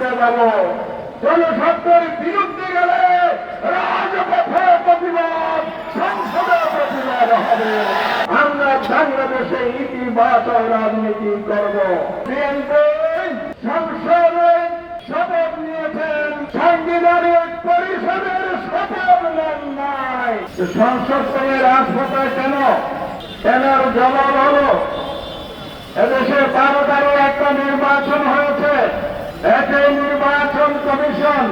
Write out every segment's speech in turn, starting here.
দিতে যাব। জনস্বার্থের বিরুদ্ধে গেলে রাজপথে প্রতিবাদ, সংসদে প্রতিবাদ হবে। আমরা বাংলাদেশে ইতিবাচক রাজনীতি করব। বিএনপি সংসদে শপথ নিয়েছেন, সাংবিধানিক পরিষদের শপথ নেন নাই। সংসদ থেকে রাজপথে কেন এনার জবাব হলো, এদেশে 12 তারিখ একটা নির্বাচন হয়েছে, একই নির্বাচন কমিশন,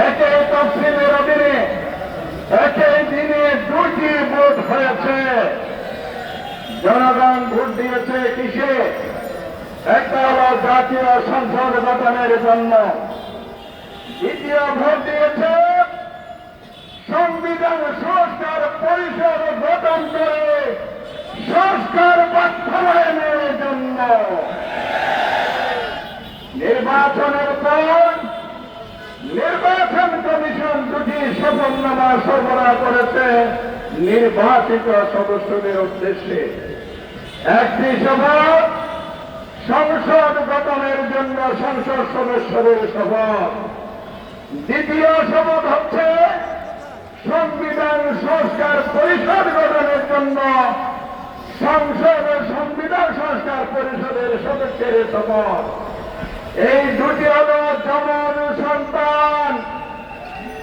একই তফসিলের অধীনে একই দিনে 2টি ভোট হয়েছে। জনগণ ভোট দিয়েছে কিসে? একটা হলো জাতীয় সংসদ গঠনের জন্য, দ্বিতীয় ভোট দিয়েছে সংবিধান সংস্কার পরিষদ গঠন করে সংস্কার বাস্তবায়নের জন্য। নির্বাচনের পর নির্বাচন কমিশন 2টি শপথনামা সরবরাহ করেছে নির্বাচিত সদস্যদের উদ্দেশ্যে। একটি শপথ সংসদ গঠনের জন্য সংসদ সদস্যদের শপথ, দ্বিতীয় শপথ হচ্ছে সংবিধান সংস্কার পরিষদ গঠনের জন্য সংসদের সংবিধান সংস্কার পরিষদের সদস্যের শপথ। এই 2টি হল জমন সন্তান।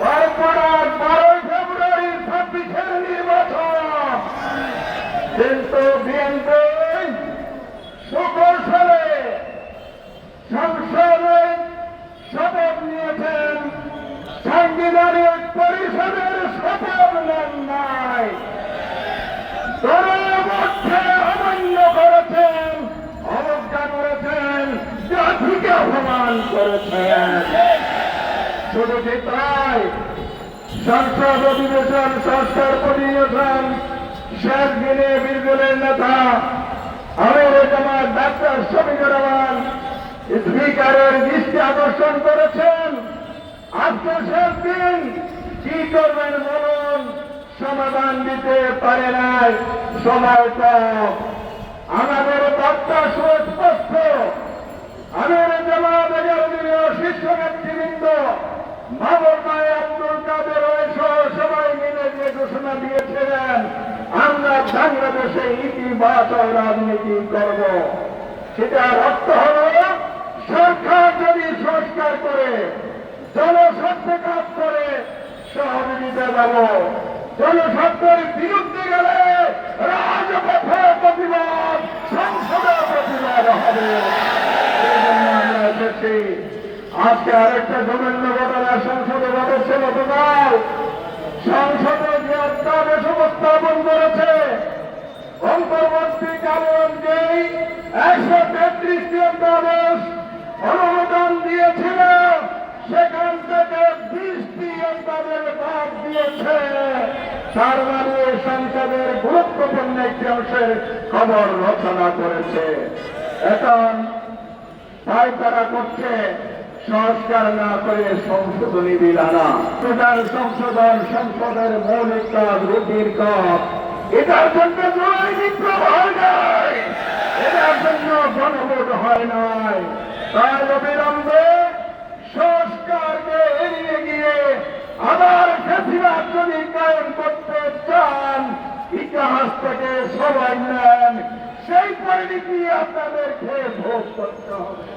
তারপর 12 ফেব্রুয়ারি 26-এর নির্বাচন। কিন্তু বিএনপি সুকৌশলে সংসদে শপথ নিয়েছেন, সাংবিধানিক পরিষদের শপথ নেন নাই। দলের মধ্যে অমান্য করেছেন, অবজ্ঞা করেছেন, জাতিকে অপমান করেছেন। শুধু কি তাই, সংসদ অধিবেশন সংস্কার অধিবেশন শেষ দিনে বিরোধীদের নেতা আমির জামাত ডাক্তার শফিকুর রহমান স্পিকারের দৃষ্টি আকর্ষণ করেছেন। আজকে শেষ দিন, কি করবেন বলুন? সমাধান দিতে পারে নাই, সময় কম। আমাদের বার্তা সুস্পষ্ট। আমির জামাত শীর্ষ নেতৃবৃন্দ মাহবুব ভাই আব্দুল কাদের সহ সবাই মিলে যে ঘোষণা দিয়েছিলেন, আমরা বাংলাদেশে ইতিবাচক রাজনীতি করব, সেটার অর্থ হল সরকার যদি সংস্কার করে, জনস্বার্থে কাজ করে, সহযোগিতা দেব। জনস্বার্থের বিরুদ্ধে গেলে রাজপথে প্রতিবাদ, সংসদে প্রতিবাদ হবে। সেই জন্য আমরা এসেছি। আজকে আরেকটা জঘন্য ঘটনা সংসদে ঘটেছে। গতকাল সংসদে যে অধ্যাদেশ উপস্থাপন করেছে, অন্তর্বর্তীকালীন যেই 133টি অধ্যাদেশ অনুমোদন দিয়েছিল, সেখান থেকে 20টি অধ্যাদেশ বাদ দিয়েছে। তার মানে সংসদের গুরুত্বপূর্ণ একটি অংশের খবর রচনা করেছে। এখন তাই তারা করছে সংস্কার না করে সংশোধনী বিল আনা। সংশোধন সংসদের মৌলিক কাজ, রুটির কাজ। এটার জন্য জুলাই বিপ্লব হয় নাই, এটার জন্য গণভোট হয় নাই। তাই অবিলম্বে সংস্কারকে এড়িয়ে গিয়ে আবার ফ্যাসিবাদ যদি কায়েম করতে চান, ইতিহাস থেকে সবাই নেন, সেই পরিণতি আপনাদেরকে ভোগ করতে হবে।